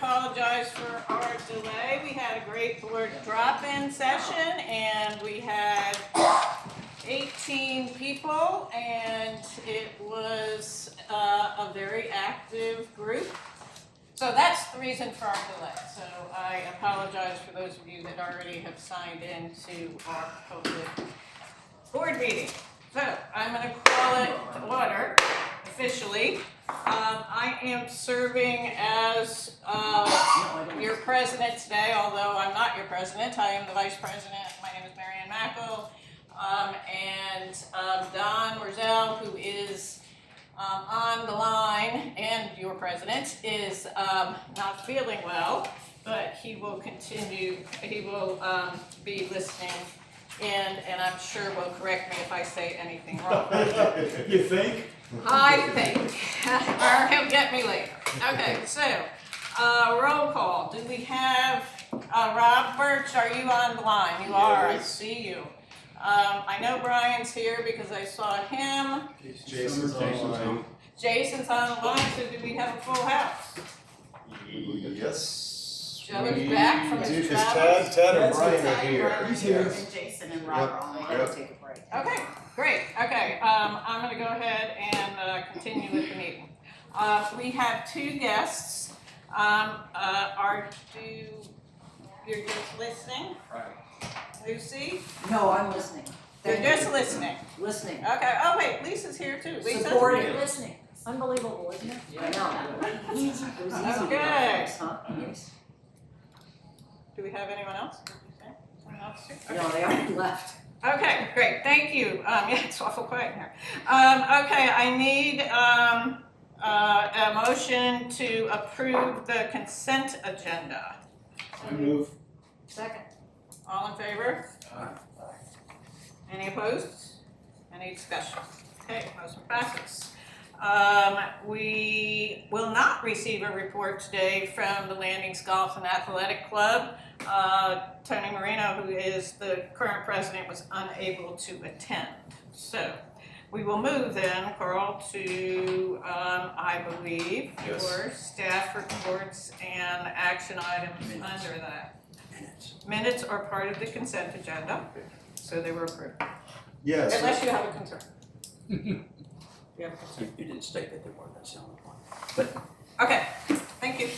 apologize for our delay. We had a great board drop-in session and we had 18 people and it was a very active group. So that's the reason for our delay. So I apologize for those of you that already have signed in to our public board meeting. So I'm going to call it to order officially. I am serving as your president today, although I'm not your president. I am the vice president. My name is Marianne Mackel. And Don Roselle, who is on the line, and your president, is not feeling well, but he will continue, he will be listening in, and I'm sure will correct me if I say anything wrong. You think? I think, or he'll get me later. Okay, so, roll call. Do we have, Rob Birch, are you on the line? You are, I see you. I know Brian's here because I saw him. Jason's online. Jason's on the line, so do we have a full house? Yes. Joey's back from his Because travels. Ted and Brian are here. He's here. Yes. And Jason and Rob are on, they had to take a break. Okay, great. Okay, I'm going to go ahead and continue with the meeting. We have two guests. You're just listening? Right. Lucy? No, I'm listening. You're just listening. Listening. Okay, oh wait, Lisa's here too. Lisa? Supporting. Listening. Unbelievable, isn't it? I know. It was easy to Okay. get this, huh? Yes. Do we have anyone else? Someone else here? Okay. No, they already left. Okay, great, thank you. Yeah, it's awful quiet in here. Okay, I need a motion to approve the consent agenda. I move. Second. All in favor? Any opposed? Any discussion? Okay, motion passes. We will not receive a report today from the Landings Golf and Athletic Club. Tony Marino, who is the current president, was unable to attend. So we will move then, Carl, to, I believe, Yes. your staff reports and action items under that. Minutes are part of the consent agenda, so they were approved. Yes. Unless you have a concern. You have a concern. You didn't state that they weren't, that's the only one. Okay, thank you.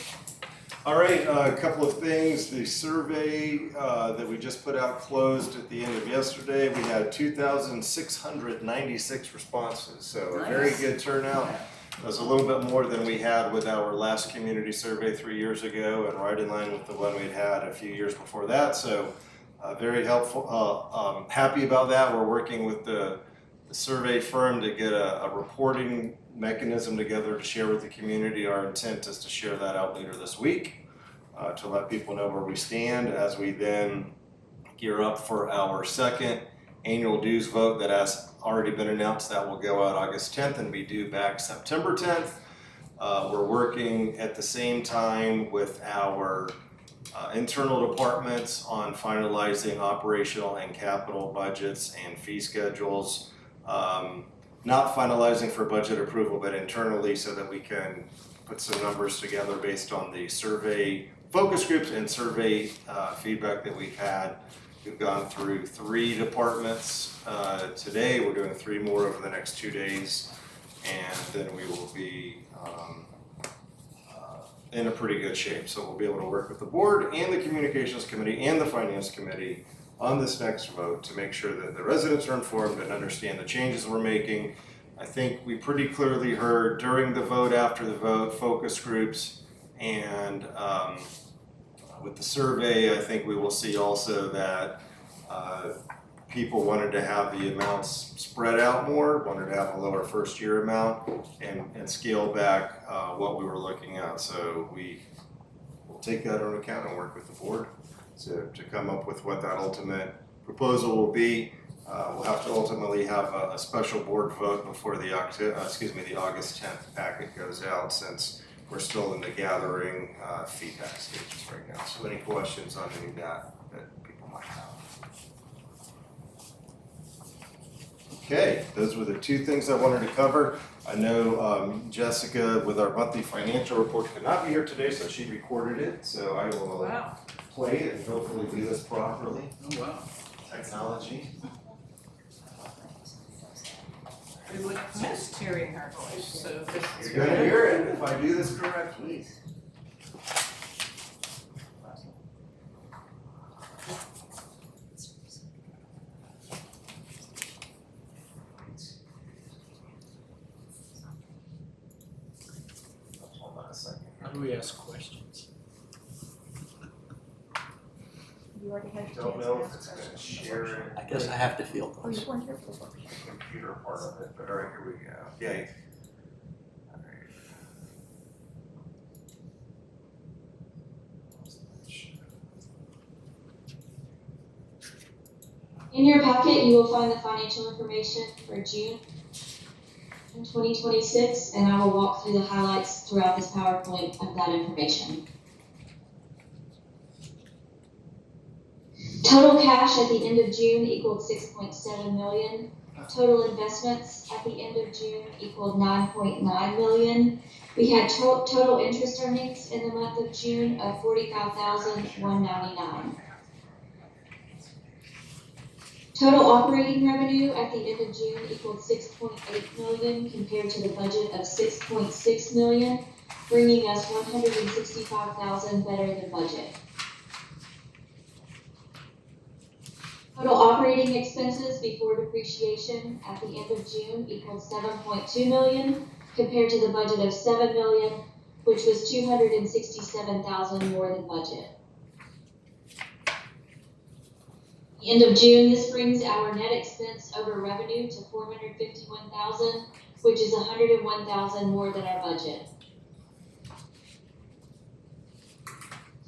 All right, a couple of things. The survey that we just put out closed at the end of yesterday. We had 2,696 responses, so a very Nice. good turnout. It was a little bit more than we had with our last community survey 3 years ago, and right in line with the one we'd had a few years before that. So very helpful. Happy about that. We're working with the survey firm to get a reporting mechanism together to share with the community. Our intent is to share that out later this week to let people know where we stand as we then gear up for our second annual dues vote that has already been announced. That will go out August 10th and be due back September 10th. We're working at the same time with our internal departments on finalizing operational and capital budgets and fee schedules. Not finalizing for budget approval, but internally so that we can put some numbers together based on the survey focus groups and survey feedback that we've had. We've gone through 3 departments today. We're doing 3 more over the next 2 days, and then we will be in a pretty good shape. So we'll be able to work with the board and the communications committee and the finance committee on this next vote to make sure that the residents are informed and understand the changes we're making. I think we pretty clearly heard during the vote, after the vote, focus groups, and with the survey, I think we will see also that people wanted to have the amounts spread out more, wanted to have a lower first year amount, and scale back what we were looking at. So we will take that into account and work with the board to come up with what that ultimate proposal will be. We'll have to ultimately have a special board vote before the August 10th packet goes out, since we're still in the gathering feedback stages right now. So any questions on any of that people might have? Okay, those were the two things I wanted to cover. I know Jessica with our monthly financial report could not be here today, so she recorded it. So I will Wow. play it and hopefully do this properly. Oh, wow. Technology. We would have missed hearing her voice, so this is You're gonna good. hear it if I do this correctly. Hold on a second. How do we ask questions? You already had your Don't chance know to if ask it's gonna questions. share it. I guess I have to feel Oh, those. you weren't here for the work. Computer part of it, but all right, here we go. Yay. All right. In your packet, you will find the financial information for June in 2026, and I will walk through the highlights throughout this PowerPoint of that information. Total cash at the end of June equaled $6.7 million. Total investments at the end of June equaled $9.9 million. We had total interest earnings in the month of June of $45,199. Total operating revenue at the end of June equaled $6.8 million compared to the budget of $6.6 million, bringing us $165,000 better than budget. Total operating expenses before depreciation at the end of June equaled $7.2 million compared to the budget of $7 million, which was $267,000 more than budget. At the end of June, this brings our net expense over revenue to $451,000, which is $101,000 more than our budget.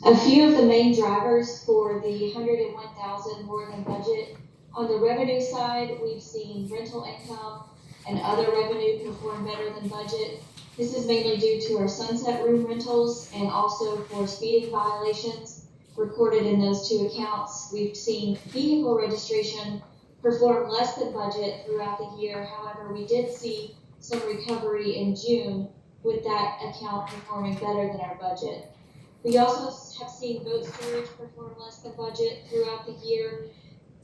A few of the main drivers for the $101,000 more than budget. On the revenue side, we've seen rental income and other revenue perform better than budget. This is mainly due to our sunset room rentals and also for speeding violations recorded in those two accounts. We've seen vehicle registration perform less than budget throughout the year. However, we did see some recovery in June with that account performing better than our budget. We also have seen boat storage perform less than budget throughout the year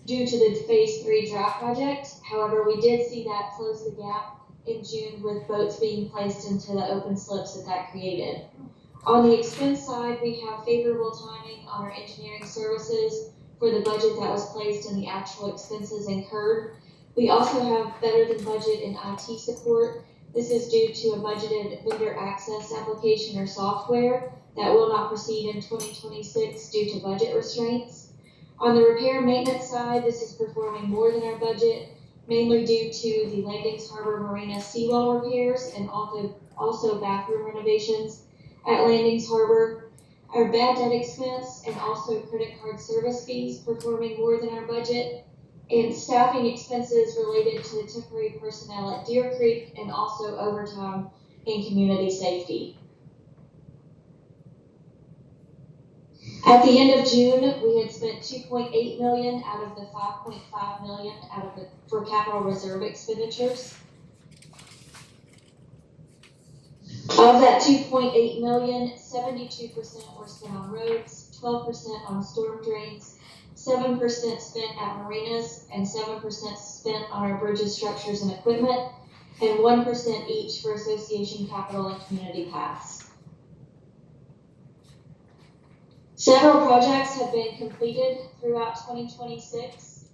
due to the Phase 3 drought project. However, we did see that close the gap in June with boats being placed into the open slips that created. On the expense side, we have favorable timing on our engineering services for the budget that was placed and the actual expenses incurred. We also have better than budget in IT support. This is due to a budgeted vendor access application or software that will not proceed in 2026 due to budget restraints. On the repair and maintenance side, this is performing more than our budget, mainly due to the Landings Harbor Marina seawall repairs and also bathroom renovations at Landings Harbor. Our bad debt expense and also credit card service fees performing more than our budget, and staffing expenses related to the temporary personnel at Deer Creek and also overtime in community safety. At the end of June, we had spent $2.8 million out of the $5.5 million for capital reserve expenditures. Of that $2.8 million, 72% were spent on roads, 12% on storm drains, 7% spent at marinas, and 7% spent on our bridges, structures, and equipment, and 1% each for association capital and community paths. Several projects have been completed throughout 2026.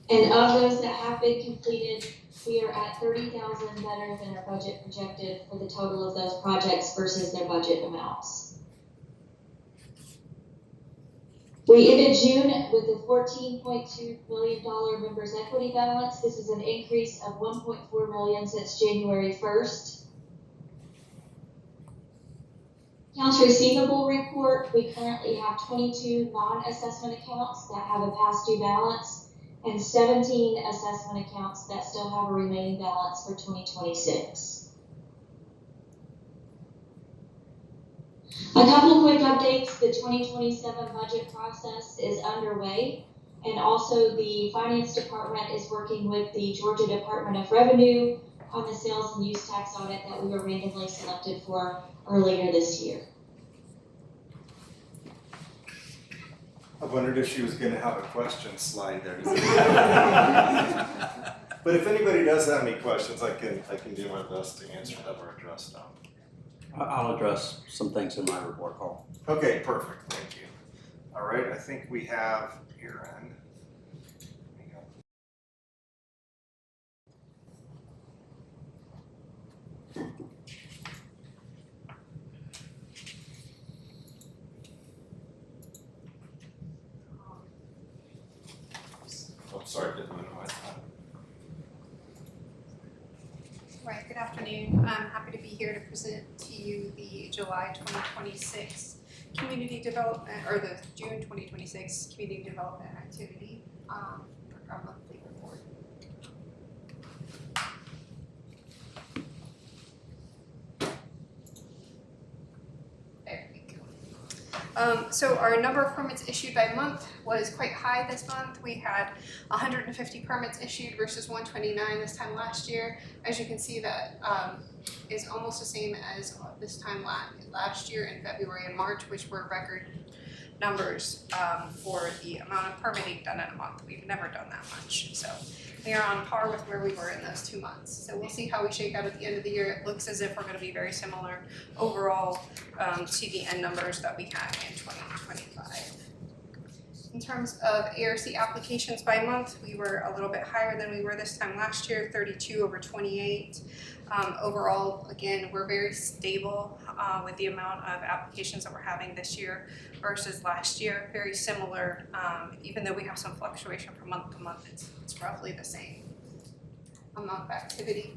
And of those that have been completed, we are at $30,000 better than our budget projected for the total of those projects versus their budget amounts. We ended June with a $14.2 million members' equity balance. This is an increase of $1.4 million since January 1st. Accounts receivable report, we currently have 22 non-assessment accounts that have a past due balance and 17 assessment accounts that still have a remaining balance for 2026. A couple quick updates. The 2027 budget process is underway. And also the finance department is working with the Georgia Department of Revenue on the sales and use tax audit that we were randomly selected for earlier this year. I wondered if she was gonna have a question slide there. But if anybody does have any questions, I can do my best to answer them or address them. I'll address some things in my report, Carl. Okay, perfect, thank you. All right, I think we have Aaron. Oh, sorry, didn't minimize that. Right, good afternoon. I'm happy to be here to present to you the July 2026 community development, or the June 2026 community development activity, our monthly report. There we go. So our number of permits issued by month was quite high this month. We had 150 permits issued versus 129 this time last year. As you can see, that is almost the same as this time last year in February and March, which were record numbers for the amount of permitting done in a month. We've never done that much. So we are on par with where we were in those 2 months. So we'll see how we shake out at the end of the year. It looks as if we're going to be very similar overall to the end numbers that we had in 2025. In terms of ARC applications by month, we were a little bit higher than we were this time last year, 32 over 28. Overall, again, we're very stable with the amount of applications that we're having this year versus last year. Very similar, even though we have some fluctuation from month to month, it's roughly the same amount of activity.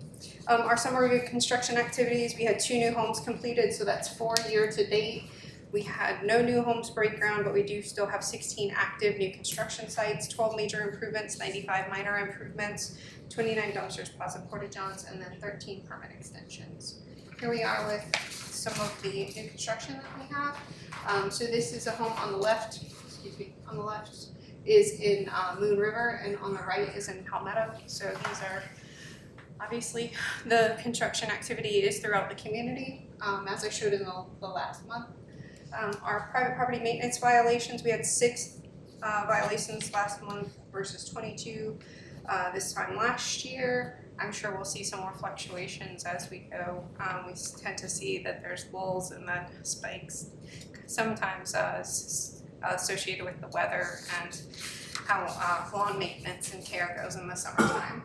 Our summary of construction activities, we had 2 new homes completed, so that's 4 year to date. We had no new homes break ground, but we do still have 16 active new construction sites, 12 major improvements, 95 minor improvements, 29 dumpsters, plaza porta-johns, and then 13 permit extensions. Here we are with some of the new construction that we have. So this is a home on the left, on the left is in Moon River, and on the right is in Palmetto. So these are obviously the construction activity is throughout the community, as I showed in the last month. Our private property maintenance violations, we had 6 violations last month versus 22 this time last year. I'm sure we'll see some more fluctuations as we go. We tend to see that there's lulls and then spikes, sometimes associated with the weather and how lawn maintenance and care goes in the summertime.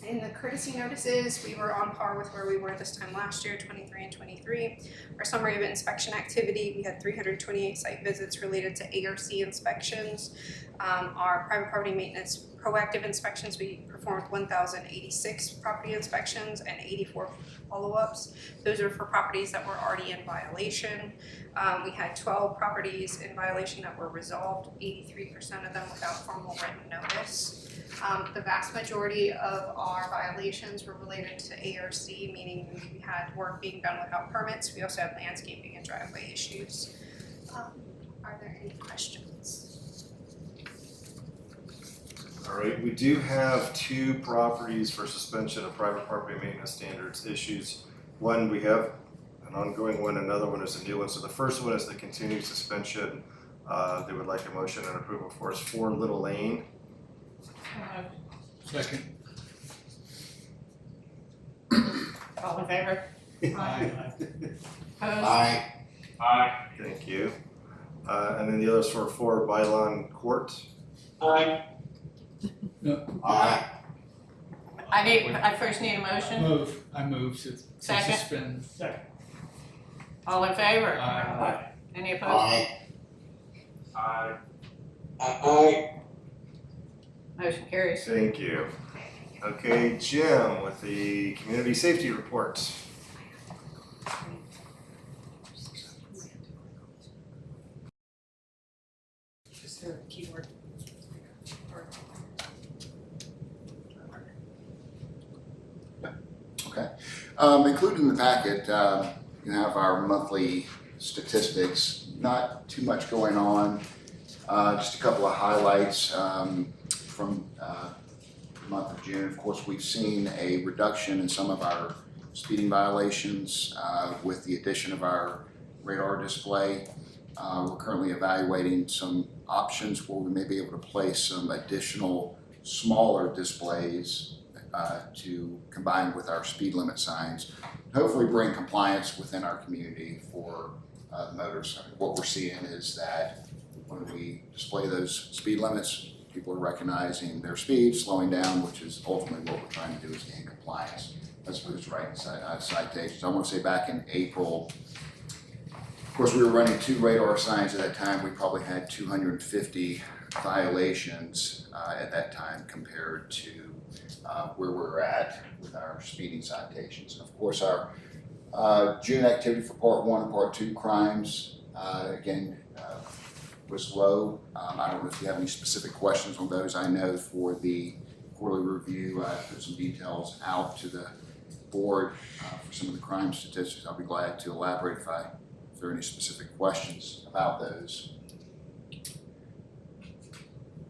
In the courtesy notices, we were on par with where we were this time last year, 23 and 23. Our summary of inspection activity, we had 328 site visits related to ARC inspections. Our private property maintenance proactive inspections, we performed 1,086 property inspections and 84 follow-ups. Those are for properties that were already in violation. We had 12 properties in violation that were resolved, 83% of them without formal written notice. The vast majority of our violations were related to ARC, meaning we had work being done without permits. We also had landscaping and driveway issues. Are there any questions? All right, we do have 2 properties for suspension of private property maintenance standards issues. One, we have an ongoing one, another one is a new one. So the first one is the continued suspension. They would like a motion and approval for is 4 Little Lane. Second. All in favor? Aye. Opposed? Aye. Thank you. And then the others for 4 Bylon Court. Aye. No. Aye. I first need a motion. I move to Second. suspend. Second. All in favor? Aye. Any opposed? Aye. Aye. Motion carries. Thank you. Okay, Jim with the community safety report. Is there a keyword? Okay. Included in the packet, you have our monthly statistics. Not too much going on. Just a couple of highlights from the month of June. Of course, we've seen a reduction in some of our speeding violations with the addition of our radar display. We're currently evaluating some options where we may be able to place some additional smaller displays to combine with our speed limit signs, hopefully bring compliance within our community for the motorists. What we're seeing is that when we display those speed limits, people are recognizing their speed, slowing down, which is ultimately what we're trying to do is gain compliance as opposed to writing citations. I want to say back in April, of course, we were running 2 radar signs at that time. We probably had 250 violations at that time compared to where we're at with our speeding citations. And of course, our June activity for Part 1 and Part 2 crimes, again, was low. I don't know if you have any specific questions on those. I know for the quarterly review, I put some details out to the board for some of the crime statistics. I'll be glad to elaborate if there are any specific questions about those.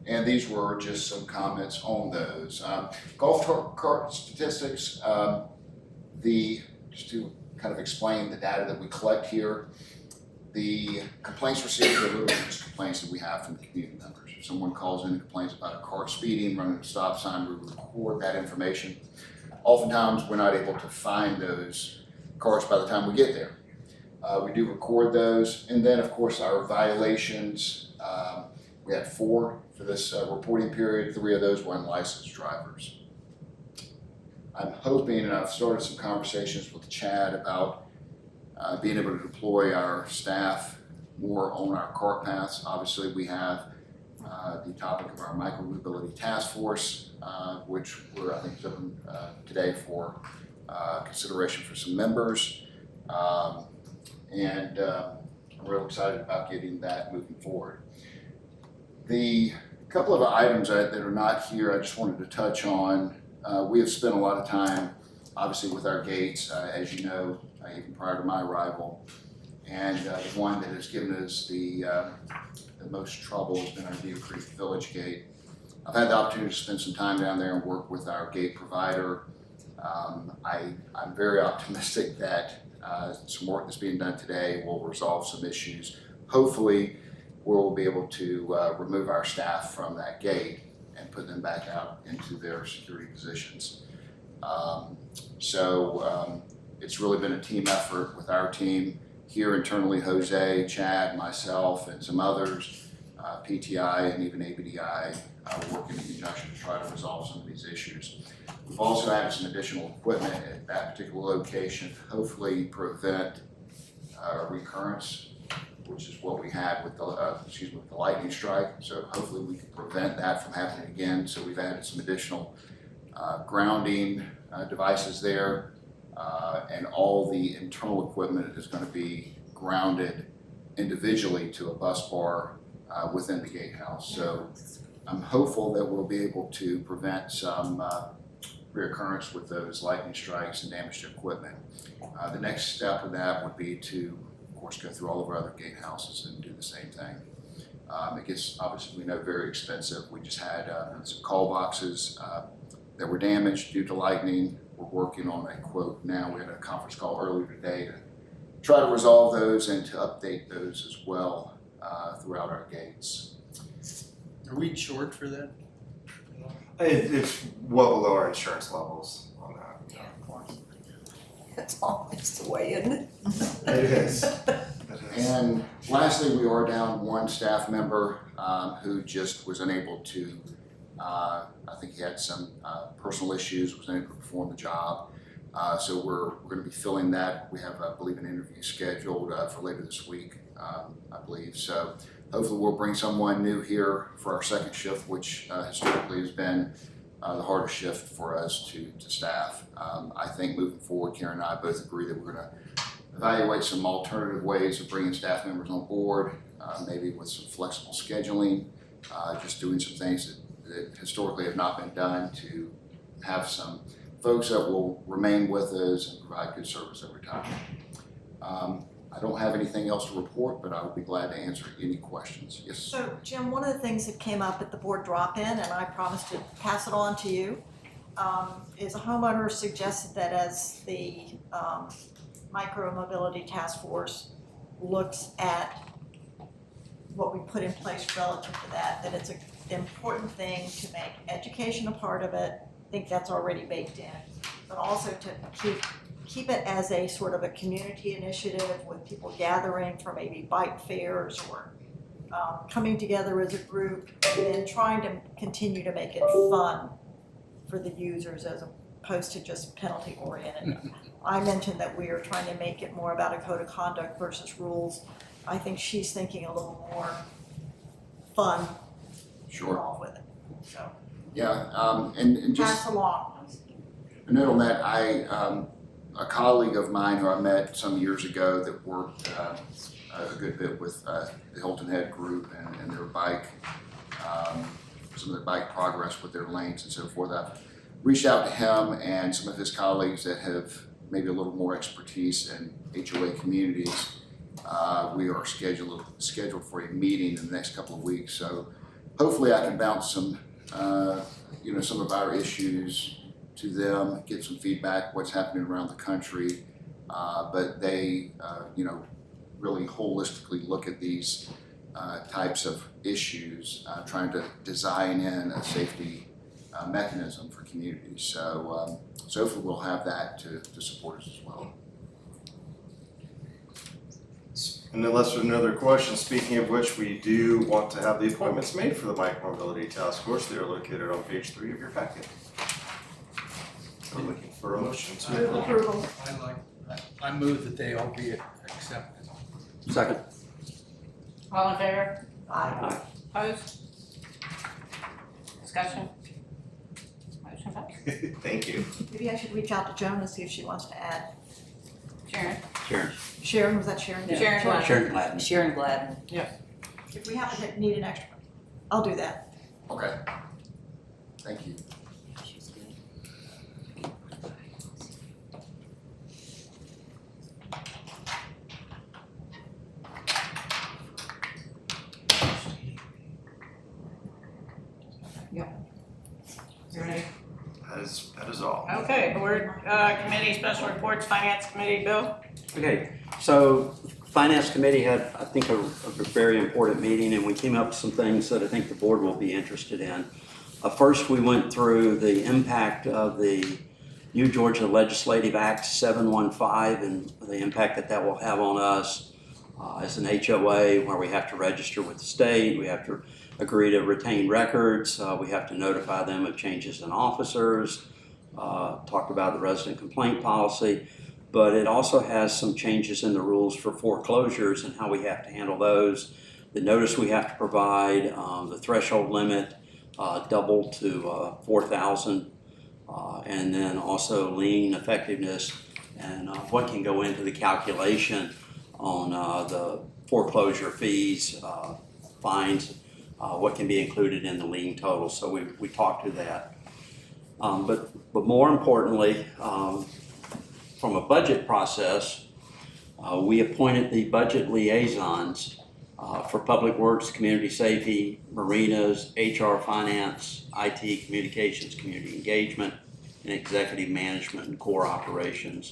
And these were just some comments on those. Golf cart statistics, just to kind of explain the data that we collect here, the complaints received are really just complaints that we have from the community members. If someone calls in and complains about a car speeding, running a stop sign, we record that information. Oftentimes, we're not able to find those cars by the time we get there. We do record those, and then of course our violations, we had 4 for this reporting period. 3 of those were unlicensed drivers. I'm hoping, and I've started some conversations with Chad about being able to deploy our staff more on our cart paths. Obviously, we have the topic of our micromobility task force, which we're, I think, open today for consideration for some members. And I'm real excited about getting that moving forward. The couple of items that are not here, I just wanted to touch on. We have spent a lot of time, obviously, with our gates, as you know, even prior to my arrival. And the one that has given us the most trouble has been our Deer Creek Village Gate. I've had the opportunity to spend some time down there and work with our gate provider. I'm very optimistic that some work that's being done today will resolve some issues. Hopefully, we'll be able to remove our staff from that gate and put them back out into their security positions. It's really been a team effort with our team here internally, Jose, Chad, myself, and some others, PTI and even ABDI, working in conjunction to try to resolve some of these issues. We've also added some additional equipment at that particular location to hopefully prevent recurrence, which is what we had with the lightning strike. So hopefully we can prevent that from happening again. So we've added some additional grounding devices there, and all the internal equipment is going to be grounded individually to a bus bar within the gatehouse. So I'm hopeful that we'll be able to prevent some reoccurrence with those lightning strikes and damage to equipment. The next step of that would be to, of course, go through all of our other gatehouses and do the same thing. It gets, obviously, we know, very expensive. We just had some call boxes that were damaged due to lightning. We're working on a quote now. We had a conference call earlier today to try to resolve those and to update those as well throughout our gates. Are we insured for that? It's well below our insurance levels on that. Yeah, of course. That's always the way, isn't it? It is. And lastly, we are down 1 staff member who just was unable to, I think he had some personal issues, was unable to perform the job. So we're going to be filling that. We have, I believe, an interview scheduled for later this week, I believe. So hopefully we'll bring someone new here for our second shift, which historically has been the hardest shift for us to staff. I think moving forward, Karen and I both agree that we're going to evaluate some alternative ways of bringing staff members on board, maybe with some flexible scheduling, just doing some things that historically have not been done to have some folks that will remain with us and provide good service over time. I don't have anything else to report, but I will be glad to answer any questions. Yes. So Jim, one of the things that came up at the board drop-in, and I promised to pass it on to you, is a homeowner suggested that as the micro-mobility task force looks at what we put in place relative to that, that it's an important thing to make education a part of it. I think that's already baked in, but also to keep it as a sort of a community initiative with people gathering for maybe bike fairs or coming together as a group and then trying to continue to make it fun for the users as opposed to just penalty oriented. I mentioned that we are trying to make it more about a code of conduct versus rules. I think she's thinking a little more fun Sure. involved with it. So Yeah, and just pass along. a note on that, a colleague of mine who I met some years ago that worked a good bit with the Hilton Head group and their bike, some of their bike progress with their lanes and so forth. I've reached out to him and some of his colleagues that have maybe a little more expertise in HOA communities. We are scheduled for a meeting in the next couple of weeks, so hopefully I can bounce some some of our issues to them, get some feedback, what's happening around the country, but they really holistically look at these types of issues, trying to design in a safety mechanism for communities. So hopefully we'll have that to support us as well. And unless there's another question, speaking of which, we do want to have the appointments made for the micromobility task force. They are located on page 3 of your packet. I'm looking for a motion to Approval. I move that they all be accepted. Second. All in favor? Aye. Opposed? Discussion? Motion passed. Thank you. Maybe I should reach out to Joan and see if she wants to add. Sharon? Sharon. Sharon, was that Sharon? Yeah. Sharon Gladden. Sharon Gladden. Sharon Gladden. If we happen to need an extra, I'll do that. Okay. Thank you. She's good. You ready? That is all. Okay, board, committee, special reports, finance committee, Bill? Okay, so Finance Committee had, I think, a very important meeting, and we came up with some things that I think the board will be interested in. First, we went through the impact of the New Georgia Legislative Act 715 and the impact that will have on us as an HOA, where we have to register with the state, we have to agree to retain records, we have to notify them of changes in officers, talked about the resident complaint policy, but it also has some changes in the rules for foreclosures and how we have to handle those, the notice we have to provide, the threshold limit doubled to 4,000, and then also lien effectiveness and what can go into the calculation on the foreclosure fees, fines, what can be included in the lien total. So we talked to that. But more importantly, from a budget process, we appointed the budget liaisons for Public Works, Community Safety, Marinas, HR, Finance, IT, Communications, Community Engagement, and Executive Management and Core Operations.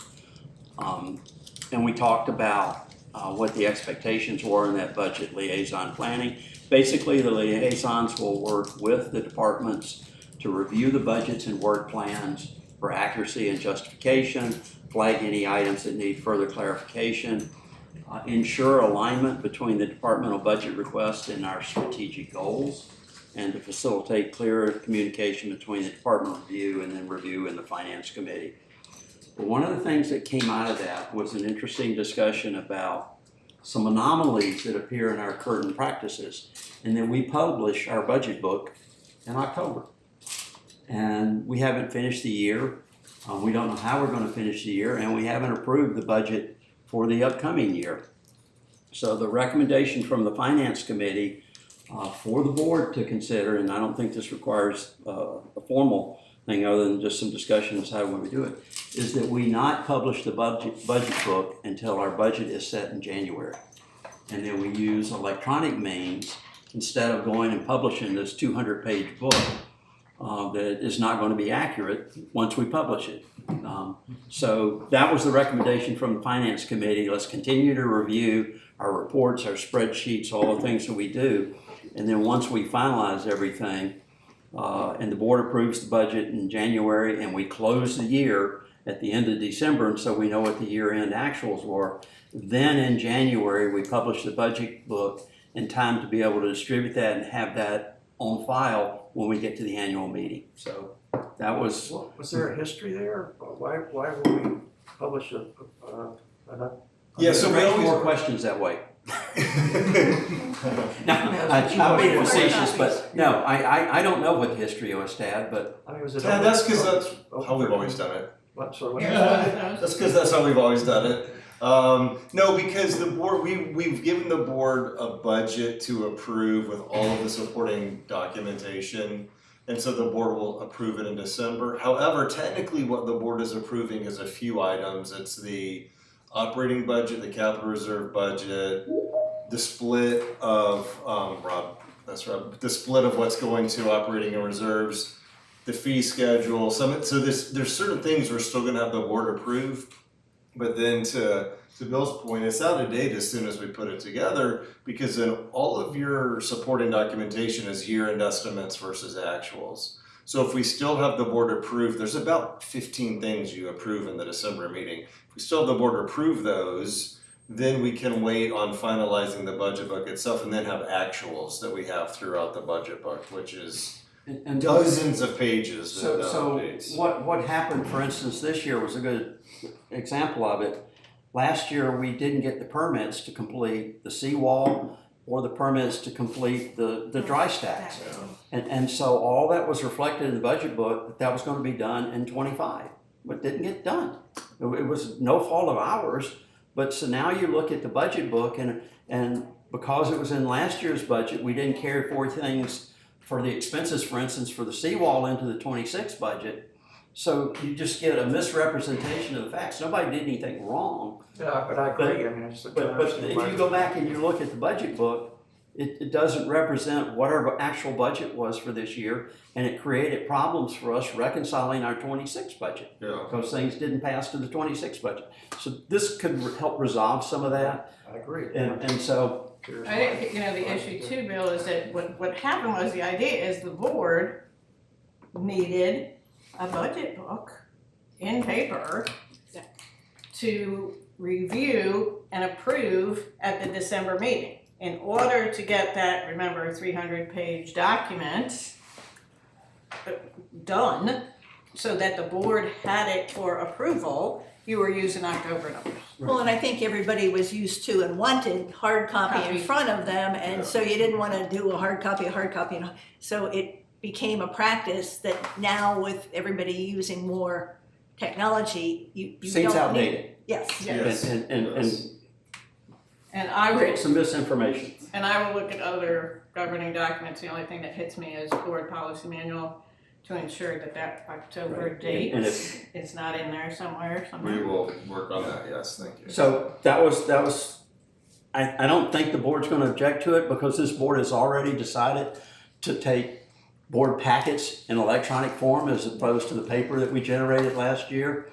And we talked about what the expectations were in that budget liaison planning. Basically, the liaisons will work with the departments to review the budgets and work plans for accuracy and justification, flag any items that need further clarification, ensure alignment between the departmental budget requests and our strategic goals, and to facilitate clear communication between the department review and then review in the Finance Committee. But one of the things that came out of that was an interesting discussion about some anomalies that appear in our current practices. And then we publish our budget book in October. And we haven't finished the year. We don't know how we're going to finish the year, and we haven't approved the budget for the upcoming year. So the recommendation from the Finance Committee for the board to consider, and I don't think this requires a formal thing other than just some discussion as how we would do it, is that we not publish the budget book until our budget is set in January. And then we use electronic means instead of going and publishing this 200-page book that is not going to be accurate once we publish it. So that was the recommendation from the Finance Committee. Let's continue to review our reports, our spreadsheets, all the things that we do. And then once we finalize everything, and the board approves the budget in January, and we close the year at the end of December, and so we know what the year-end actuals were, then in January, we publish the budget book in time to be able to distribute that and have that on file when we get to the annual meeting. So that was... Was there a history there? Why would we publish Yeah, so we Raise always. more questions that way. No, I'm being facetious, but no, I don't know what the history was, Tad, but I mean, was it? Yeah, that's because that's how we've always done it. What, sorry, what? That's because that's how we've always done it. No, because the board, we've given the board a budget to approve with all of the supporting documentation. And so the board will approve it in December. However, technically what the board is approving is a few items. It's the operating budget, the capital reserve budget, the split of, the split of what's going to operating and reserves, the fee schedule, so there's certain things we're still gonna have the board approve. But then to Bill's point, it's out of date as soon as we put it together, because then all of your supporting documentation is year-end estimates versus actuals. So if we still have the board approve, there's about 15 things you approve in the December meeting. If we still have the board approve those, then we can wait on finalizing the budget book itself and then have actuals that we have throughout the budget book, which is and dozens of pages. So, that updates. what happened, for instance, this year was a good example of it. Last year, we didn't get the permits to complete the seawall or the permits to complete the dry stacks. And so all that was reflected in the budget book, that was going to be done in '25, but didn't get done. It was no fault of ours, but so now you look at the budget book and because it was in last year's budget, we didn't carry forward things for the expenses, for instance, for the seawall into the '26 budget. So you just get a misrepresentation of the facts. Nobody did anything wrong. Yeah, but I agree, I mean, it's. But if you go back and you look at the budget book, it doesn't represent what our actual budget was for this year, and it created problems for us reconciling our '26 budget. Yeah. Because things didn't pass to the '26 budget. So this could help resolve some of that, I agree. and so. I think, the issue too, Bill, is that what happened was the idea is the board needed a budget book in paper to review and approve at the December meeting. In order to get that, remember, 300-page document done so that the board had it for approval, you were using October numbers. Well, and I think everybody was used to and wanted hard copy in front of them, and so you didn't want to do a hard copy, and so it became a practice that now with everybody using more technology, you don't Seems need. outdated. Yes. Yes. And I will, create some misinformation. and I will look at other governing documents. The only thing that hits me is board policy manual to ensure that October Right. date And if- is not in there somewhere. We will work on that, yes, thank you. So that was, I don't think the board's gonna object to it because this board has already decided to take board packets in electronic form as opposed to the paper that we generated last year.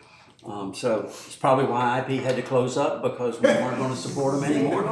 So it's probably why IP had to close up because we weren't gonna support them anymore.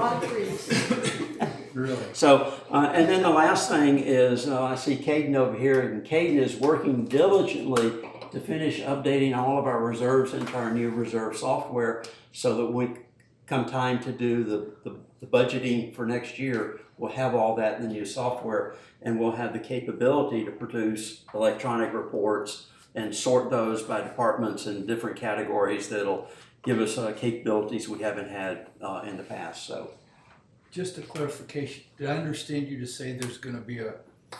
Really? So, and then the last thing is, I see Caden over here, and Caden is working diligently to finish updating all of our reserves into our new reserve software so that when come time to do the budgeting for next year, we'll have all that in the new software, and we'll have the capability to produce electronic reports and sort those by departments and different categories that'll give us capabilities we haven't had in the past. So. Just a clarification, did I understand you to say there's gonna be a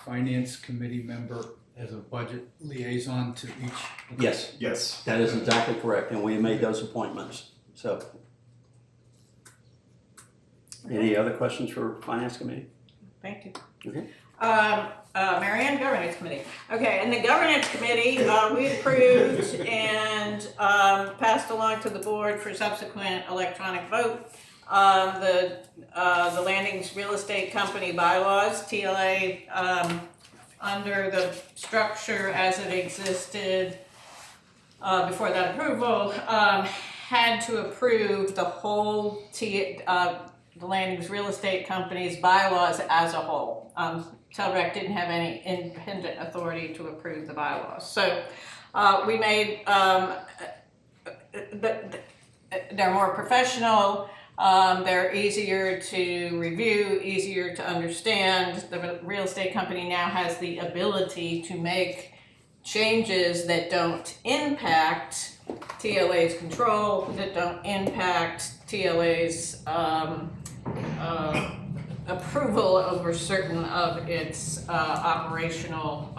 finance committee member as a budget liaison to each? Yes, Yes. that is exactly correct, and we made those appointments, so. Any other questions for Finance Committee? Thank you. Okay. Mary Ann, Governance Committee. Okay, in the Governance Committee, we approved and and passed along to the board for subsequent electronic vote. The Landings Real Estate Company bylaws, TLA, under the structure as it existed before that approval, had to approve the whole the Landings Real Estate Company's bylaws as a whole. TELREC didn't have any independent authority to approve the bylaws. So we made, they're more professional, they're easier to review, easier to understand. The real estate company now has the ability to make changes that don't impact TLA's control, that don't impact TLA's approval over certain of its operational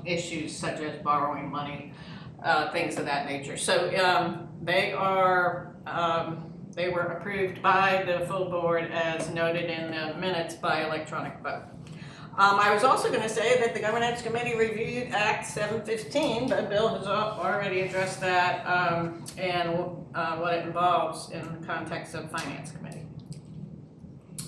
issues such as borrowing money, things of that nature. So they were approved by the full board as noted in the minutes by electronic vote. I was also going to say that the Governance Committee reviewed Act 715, but Bill has already addressed that and what it involves in the context of Finance Committee.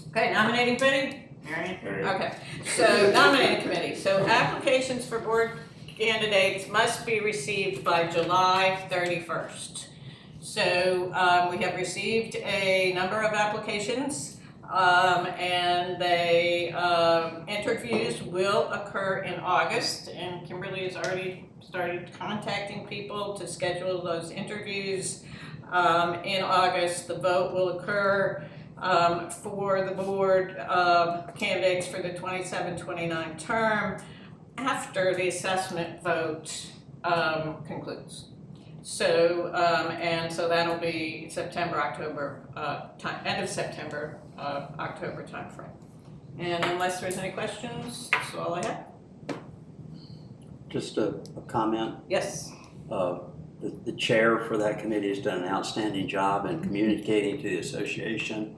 Okay, nominating committee? Marion? Okay, so nominating committee. So applications for board candidates must be received by July 31st. So we have received a number of applications. And interviews will occur in August, and Kimberly has already started contacting people to schedule those interviews in August. The vote will occur for the board candidates for the 27-29 term after the assessment vote concludes. So, and so that'll be September, October, end of September, October timeframe. And unless there's any questions, that's all I have. Just a comment. Yes. The chair for that committee has done an outstanding job in communicating to the association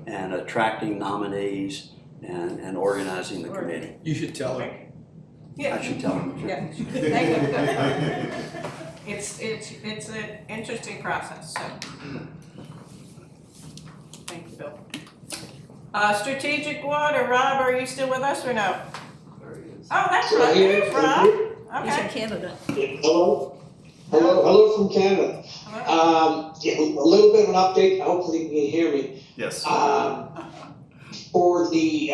and attracting nominees and organizing the committee. You should tell her. Yeah. I should tell him. Yeah. Thank you. It's an interesting process, so. Thank you, Bill. Strategic Water, Rob, are you still with us or no? Oh, that's right, there's Rob. He's in Okay. Canada. Yeah, hello from Canada. Yeah, a little bit of an update, hopefully you can hear me. Yes. For the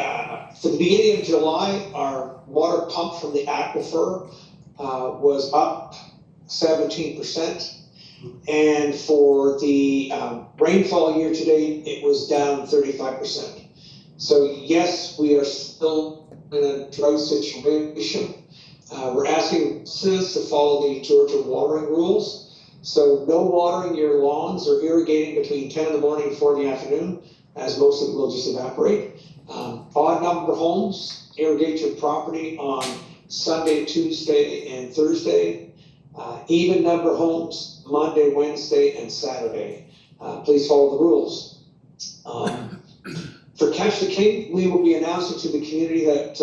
beginning of July, our water pump from the aquifer was up 17%. And for the rainfall year to date, it was down 35%. So yes, we are still in a drought situation. We're asking citizens to follow the Georgia watering rules. So no watering your lawns or irrigating between 10 in the morning and 4 in the afternoon, as most of it will just evaporate. Odd number homes, irrigate your property on Sunday, Tuesday, and Thursday. Even number homes, Monday, Wednesday, and Saturday. Please follow the rules. For Catch the King, we will be announcing to the community that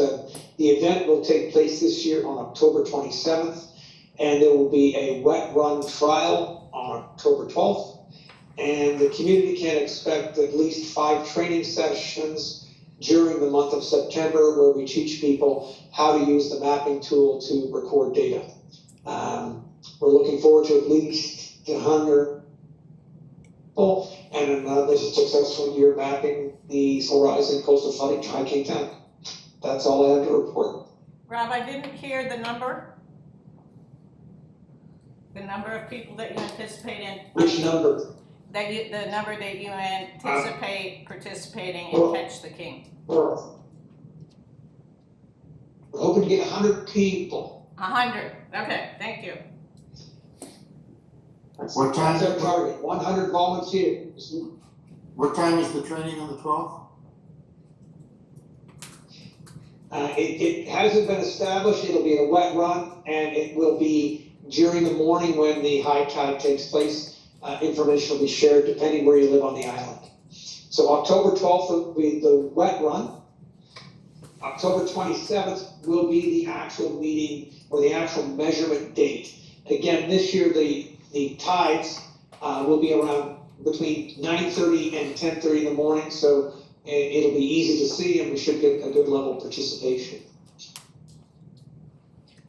the event will take place this year on October 27th, and there will be a wet run trial on October 12th. And the community can expect at least 5 training sessions during the month of September where we teach people how to use the mapping tool to record data. We're looking forward to at least 100 people and another successful year mapping the Horizon Coastal Flooding Tri-King Tank. That's all I have to report. Rob, I didn't hear the number. The number of people that you anticipate in. Which number? The number that you anticipate participating in Catch the King. We're hoping to get 100 people. 100. Okay, thank you. What time? That's our target, 100 volunteers. What time is the training on the 12th? It hasn't been established. It'll be a wet run, and it will be during the morning when the high tide takes place. Information will be shared depending where you live on the island. So October 12th will be the wet run. October 27th will be the actual meeting or the actual measurement date. Again, this year, the tides, will be around between 9:30 and 10:30 in the morning, so it'll be easy to see and we should get a good level of participation.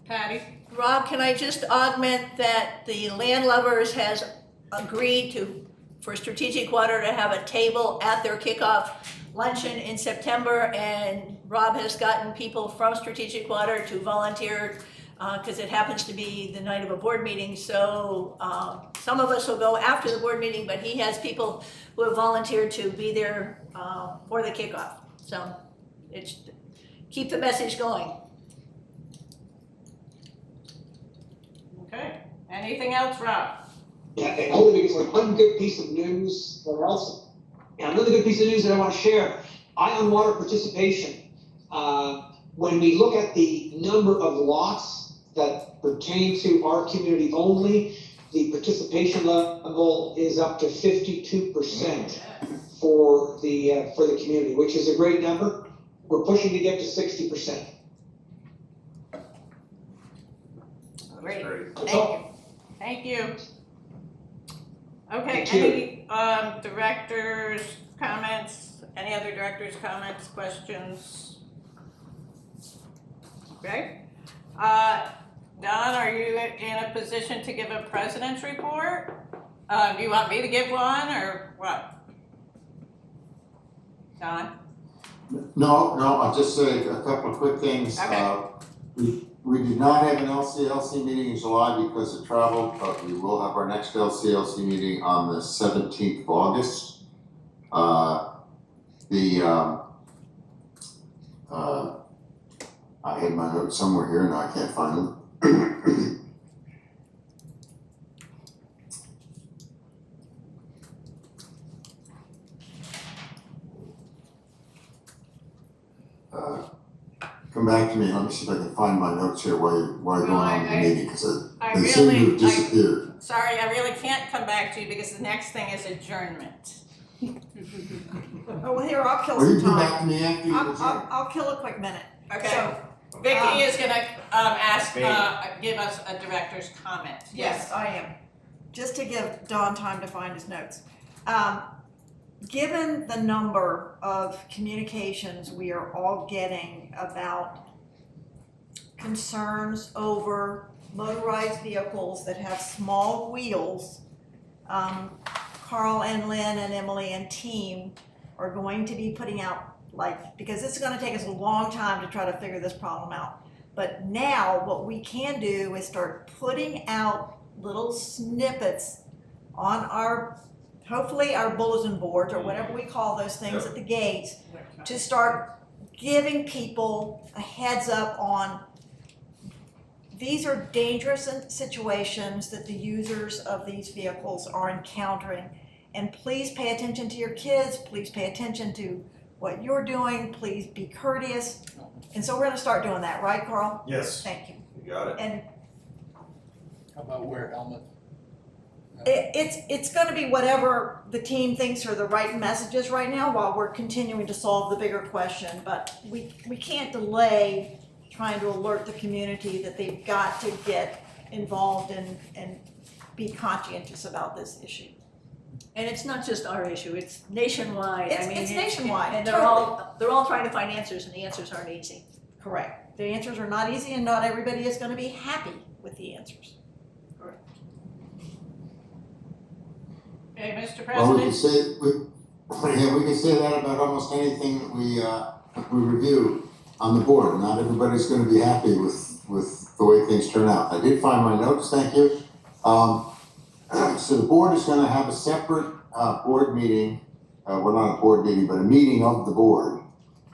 Patty? Rob, can I just augment that the Landlubbers has agreed for Strategic Water to have a table at their kickoff luncheon in September, and Rob has gotten people from Strategic Water to volunteer, because it happens to be the night of a board meeting, so some of us will go after the board meeting, but he has people who have volunteered to be there for the kickoff. So it's, keep the message going. Okay, anything else, Rob? Yeah, and only because like one good piece of news, or else, another good piece of news that I want to share, Ion Water participation. When we look at the number of lots that pertain to our community only, the participation level is up to 52% for the community, which is a great number. We're pushing to get to 60%. Great, Great. thank you. Okay, Thank you. any directors' comments, any other directors' comments, questions? Okay. Don, are you in a position to give a president's report? Do you want me to give one or what? Don? No, I'll just say a couple of quick things. Okay. We did not have an LCLC meeting in July because of travel, but we will have our next LCLC meeting on the 17th of August. I had my notes somewhere here, now I can't find them. Come back to me, let me see if I can find my notes here while you're going on with the meeting, because they seem to have disappeared. Sorry, I really can't come back to you because the next thing is adjournment. Oh, well, here, I'll kill Or you some come back time. to me after you adjourn. I'll kill a quick minute. Okay, So, Vicky is gonna ask, Me. give us a director's comment. yes, I am. Just to give Don time to find his notes. Given the number of communications we are all getting about concerns over motorized vehicles that have small wheels, Carl and Lynn and Emily and team are going to be putting out, because it's gonna take us a long time to try to figure this problem out. But now what we can do is start putting out little snippets on hopefully our bulletin boards or whatever we call those things at the gates, to start giving people a heads up on these are dangerous situations that the users of these vehicles are encountering. And please pay attention to your kids, please pay attention to what you're doing, please be courteous. And so we're gonna start doing that, right, Carl? Yes, Thank you. you got it. And How about wear helmet? it's gonna be whatever the team thinks are the right messages right now while we're continuing to solve the bigger question. But we can't delay trying to alert the community that they've got to get involved and be conscientious about this issue. And it's not just our issue, it's nationwide. I mean, It's nationwide, And totally. they're all trying to find answers, and the answers aren't easy. Correct. The answers are not easy and not everybody is gonna be happy with the answers. Okay, Mr. Well, we can President? say, we can say that about almost anything that we review on the board. Not everybody's gonna be happy with the way things turn out. I did find my notes, thank you. So the board is gonna have a separate, board meeting, well, not a board meeting, but a meeting of the board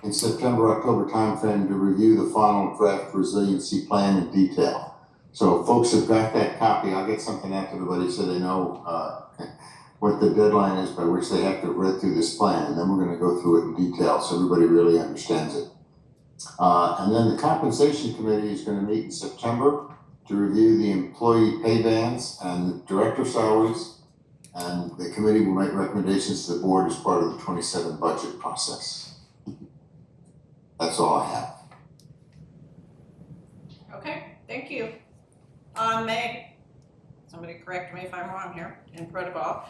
in September, October timeframe to review the final draft resiliency plan in detail. So if folks have got that copy, I'll get something out to everybody so they know, what the deadline is by which they have to have read through this plan, and then we're gonna go through it in detail so everybody really understands it. And then the compensation committee is gonna meet in September to review the employee pay bands and the director salaries. And the committee will make recommendations to the board as part of the 27 budget process. That's all I have. Okay, thank you. Meg? somebody correct me if I'm wrong here in protocol.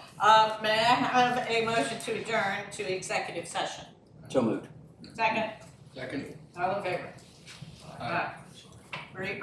May I have a motion to adjourn to executive session? So moved. Second, Second. all in favor? Aye. Great.